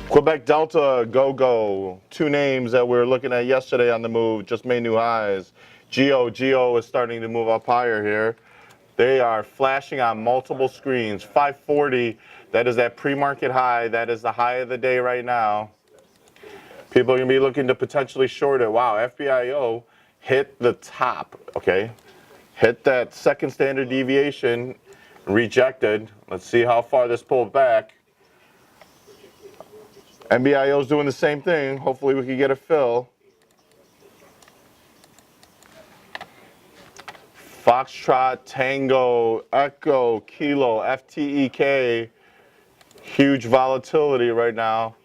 Quebec Delta, Go-Go, two names that we were looking at yesterday on the move, just made new highs. Geo is starting to move up higher here. They are flashing on multiple screens. 540, that is that pre-market high. That is the high of the day right now. People are going to be looking to potentially short it. Wow, FBIO hit the top, okay? Hit that second standard deviation, rejected. Let's see how far this pulled back. NBIO is doing the same thing. Hopefully we can get a fill. Foxtrot, Tango, Echo, Kilo, FTEK. Huge volatility right now.